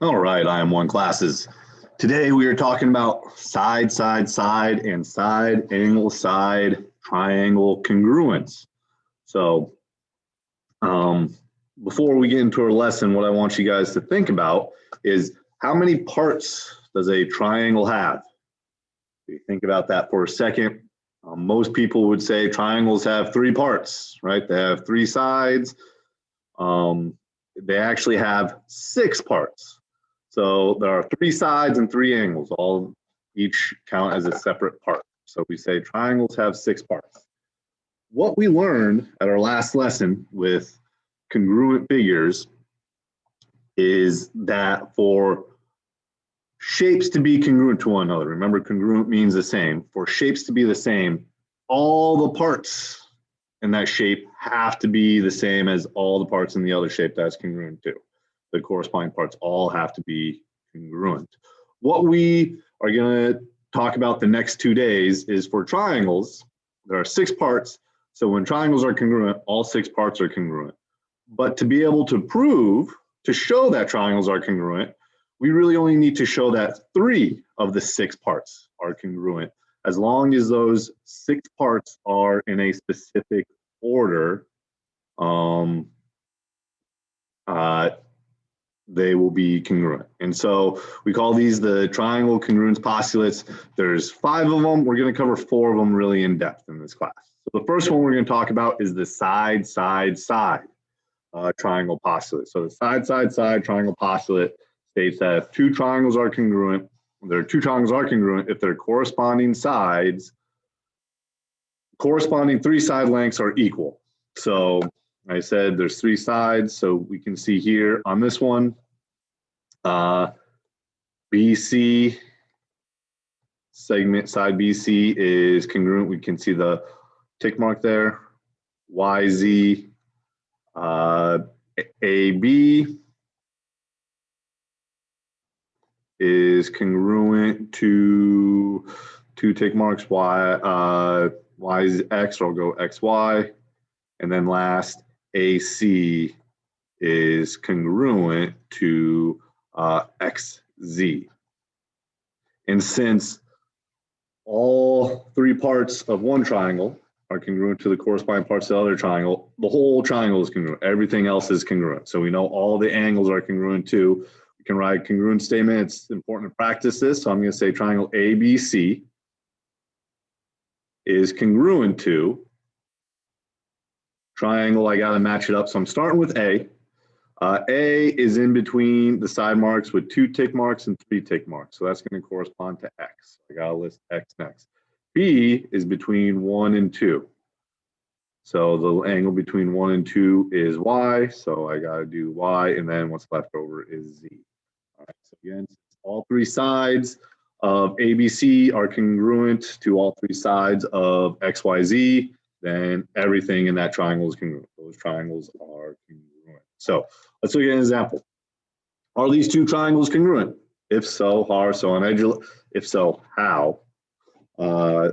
All right, IM1 classes. Today we are talking about side, side, side, and side, angle, side, triangle congruence. So before we get into our lesson, what I want you guys to think about is how many parts does a triangle have? If you think about that for a second, most people would say triangles have three parts, right? They have three sides. They actually have six parts. So there are three sides and three angles, all each count as a separate part. So we say triangles have six parts. What we learned at our last lesson with congruent figures is that for shapes to be congruent to one another, remember congruent means the same, for shapes to be the same, all the parts in that shape have to be the same as all the parts in the other shape that's congruent to. The corresponding parts all have to be congruent. What we are going to talk about the next 2 days is for triangles. There are six parts. So when triangles are congruent, all six parts are congruent. But to be able to prove, to show that triangles are congruent, we really only need to show that three of the six parts are congruent, as long as those six parts are in a specific order. They will be congruent. And so we call these the triangle congruence postulates. There's five of them. We're going to cover four of them really in depth in this class. So the first one we're going to talk about is the side, side, side triangle postulate. So the side, side, side triangle postulate states that if two triangles are congruent, their two triangles are congruent if their corresponding sides, corresponding three side lengths are equal. So I said there's three sides, so we can see here on this one, BC segment side BC is congruent. We can see the tick mark there. YZ AB is congruent to two tick marks. YX, or I'll go XY. And then last, AC is congruent to XZ. And since all three parts of one triangle are congruent to the corresponding parts of the other triangle, the whole triangle is congruent. Everything else is congruent. So we know all the angles are congruent too. We can write a congruent statement. It's important to practice this. So I'm going to say triangle ABC is congruent to triangle. I got to match it up. So I'm starting with A. A is in between the side marks with two tick marks and three tick marks. So that's going to correspond to X. I got to list X next. B is between 1 and 2. So the angle between 1 and 2 is Y. So I got to do Y. And then what's left over is Z. All right. So again, all three sides of ABC are congruent to all three sides of XYZ. Then everything in that triangle is congruent. Those triangles are congruent. So let's look at an example. Are these two triangles congruent? If so, how? So on if so, how? On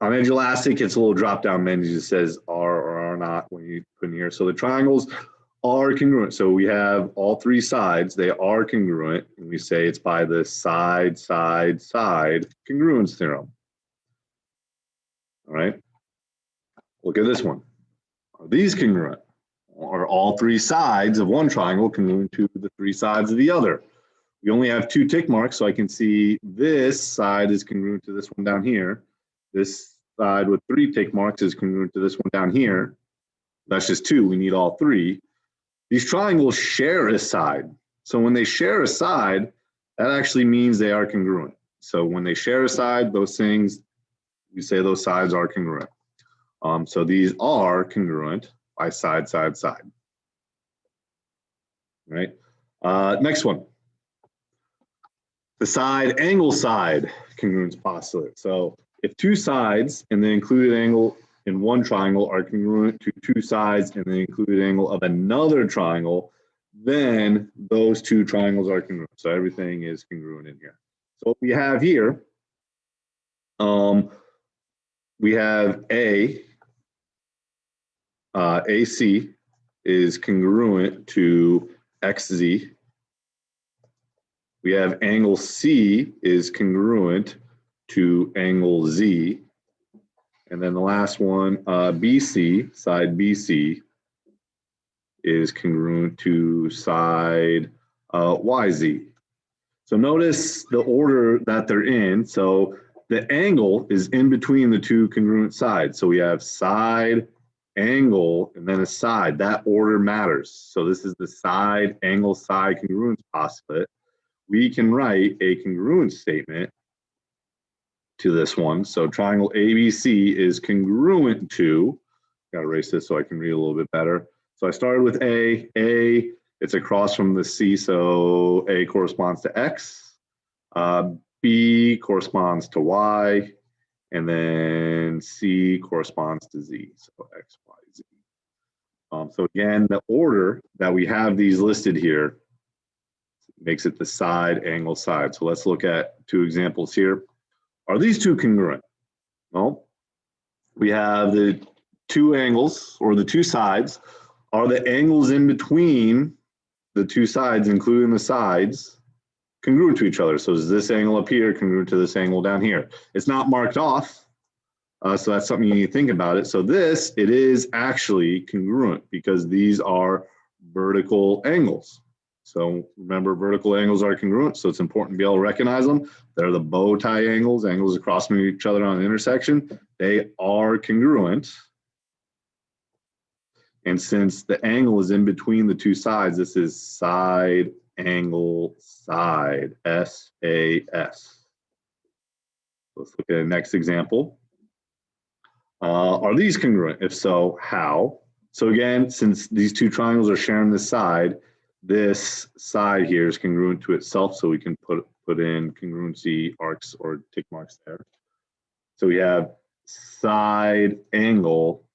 Edulastic, it's a little drop-down menu that says are or are not when you put in here. So the triangles are congruent. So we have all three sides. They are congruent. And we say it's by the side, side, side congruence theorem. All right. Look at this one. Are these congruent? Are all three sides of one triangle congruent to the three sides of the other? We only have two tick marks, so I can see this side is congruent to this one down here. This side with three tick marks is congruent to this one down here. That's just two. We need all three. These triangles share a side. So when they share a side, that actually means they are congruent. So when they share a side, those things, we say those sides are congruent. So these are congruent by side, side, side. All right. Next one. The side angle side congruence postulate. So if two sides and the included angle in one triangle are congruent to two sides and the included angle of another triangle, then those two triangles are congruent. So everything is congruent in here. So what we have here, we have AC is congruent to XZ. We have angle C is congruent to angle Z. And then the last one, BC, side BC, is congruent to side YZ. So notice the order that they're in. So the angle is in between the two congruent sides. So we have side, angle, and then a side. That order matters. So this is the side, angle, side congruence postulate. We can write a congruence statement to this one. So triangle ABC is congruent to, gotta erase this so I can read a little bit better. So I started with A, it's across from the C, so A corresponds to X, B corresponds to Y, and then C corresponds to Z, so X, Y, Z. So again, the order that we have these listed here makes it the side, angle, side. So let's look at two examples here. Are these two congruent? Well, we have the two angles or the two sides. Are the angles in between the two sides, including the sides, congruent to each other? So is this angle up here congruent to this angle down here? It's not marked off, so that's something you need to think about it. So this, it is actually congruent because these are vertical angles. So remember, vertical angles are congruent, so it's important to be able to recognize them. They're the bow tie angles, angles across from each other on an intersection. They are congruent. And since the angle is in between the two sides, this is side, angle, side, SAS. Let's look at the next example. Are these congruent? If so, how? So again, since these two triangles are sharing this side here is congruent to itself, so we can put in congruency arcs or tick marks there. So we have side, angle,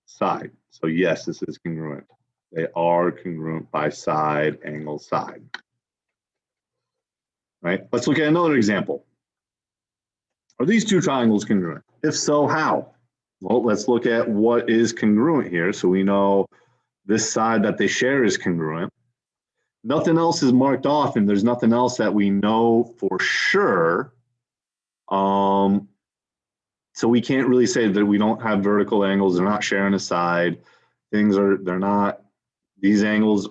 side. So yes, this is congruent. They are congruent by side, angle, side. Right? Let's look at another example. Are these two triangles congruent? If so, how? Well, let's look at what is congruent here. So we know this side that they share is congruent. Nothing else is marked off, and there's nothing else that we know for sure. So we can't really say that we don't have vertical angles. They're not sharing a side. These angles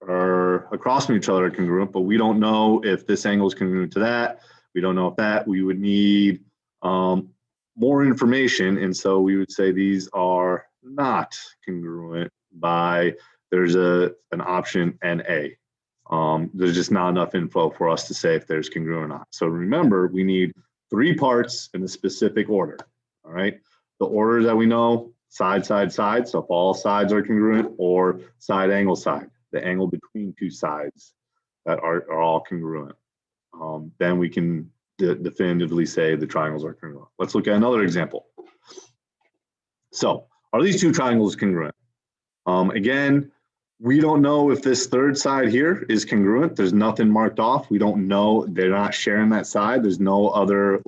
are across from each other are congruent, but we don't know if this angle is congruent to that. We don't know if that. We would need more information, and so we would say these are not congruent by, there's an option NA. There's just not enough info for us to say if there's congruent or not. So remember, we need 3 parts in a specific order, all right? The order that we know, side, side, side, so if all sides are congruent, or side, angle, side, the angle between two sides that are all congruent. Then we can definitively say the triangles are congruent. Let's look at another example. So are these two triangles congruent? Again, we don't know if this third side here is congruent. There's nothing marked off. We don't know. They're not sharing that side. There's no other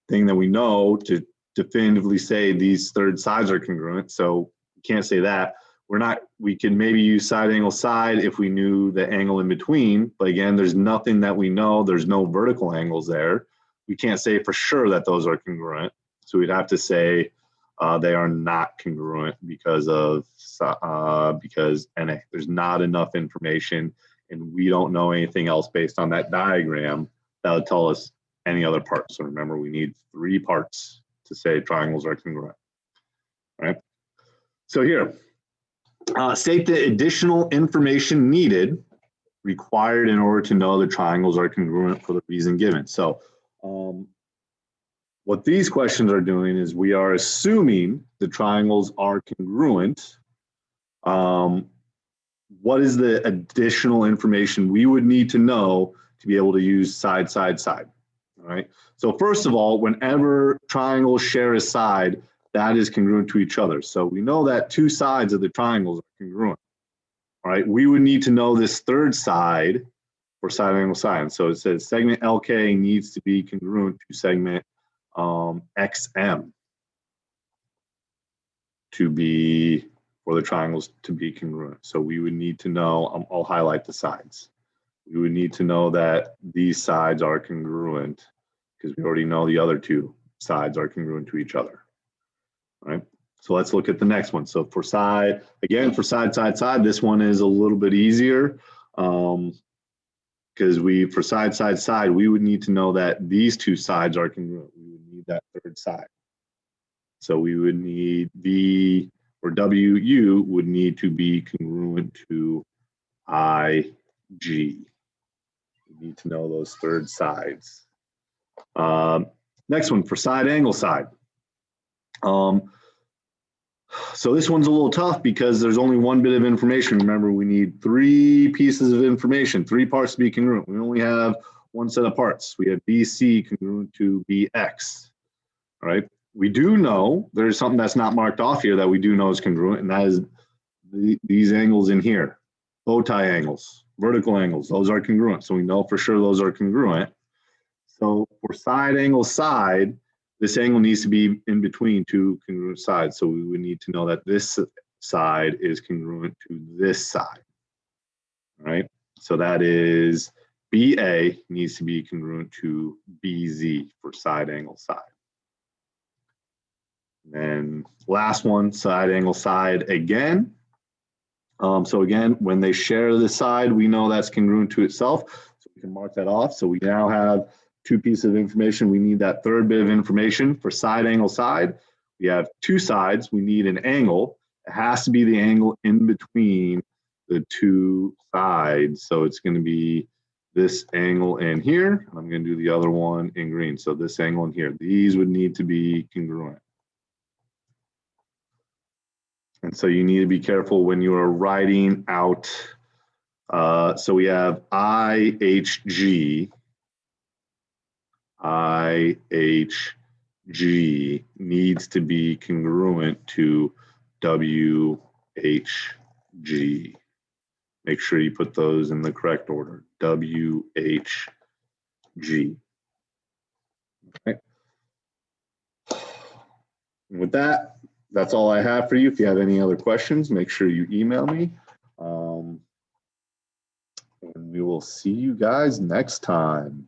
thing that we know to definitively say these third sides are congruent. So we can't say that. We can maybe use side, angle, side if we knew the angle in between. But again, there's nothing that we know. There's no vertical angles there. We can't say for sure that those are congruent. So we'd have to say they are not congruent because NA. There's not enough information, and we don't know anything else based on that diagram that would tell us any other parts. So remember, we need 3 parts to say triangles are congruent. All right. So here, state the additional information needed required in order to know the triangles are congruent for the reason given. So what these questions are doing is we are assuming the triangles are congruent. What is the additional information we would need to know to be able to use side, side, side? All right. So first of all, whenever triangles share a side, that is congruent to each other. So we know that 2 sides of the triangles are congruent. All right. We would need to know this third side for side, angle, side. So it says segment LK needs to be congruent to segment XM to be, for the triangles to be congruent. So we would need to know, I'll highlight the sides. we would need to know that these sides are congruent because we already know the other two sides are congruent to each other. All right. So let's look at the next one. So for side, again, for side, side, side, this one is a little bit easier because for side, side, side, we would need to know that these two sides are congruent. We would need that third side. So we would need V or WU would need to be congruent to IG. We need to know those third sides. Next one for side angle side. So this one's a little tough because there's only one bit of information. Remember, we need 3 pieces of information, 3 parts to be congruent. We only have one set of parts. We have BC congruent to BX, all right? We do know there's something that's not marked off here that we do know is congruent, and that is these angles in here, bow tie angles, vertical angles, those are congruent. So we know for sure those are congruent. So for side angle side, this angle needs to be in between 2 congruent sides. So we would need to know that this side is congruent to this side, all right? So that is BA needs to be congruent to BZ for side angle side. And last one, side angle side again. So again, when they share the side, we know that's congruent to itself. So we can mark that off. So we now have 2 pieces of information. We need that third bit of information for side angle side. We have 2 sides. We need an angle. It has to be the angle in between the 2 sides. So it's going to be this angle in here. I'm going to do the other one in green. So this angle in here. These would need to be congruent. And so you need to be careful when you are writing out. So we have IHG. IHG needs to be congruent to WHG. Make sure you put those in the correct order. WHG. Okay. And with that, that's all I have for you. If you have any other questions, make sure you email me. And we will see you guys next time.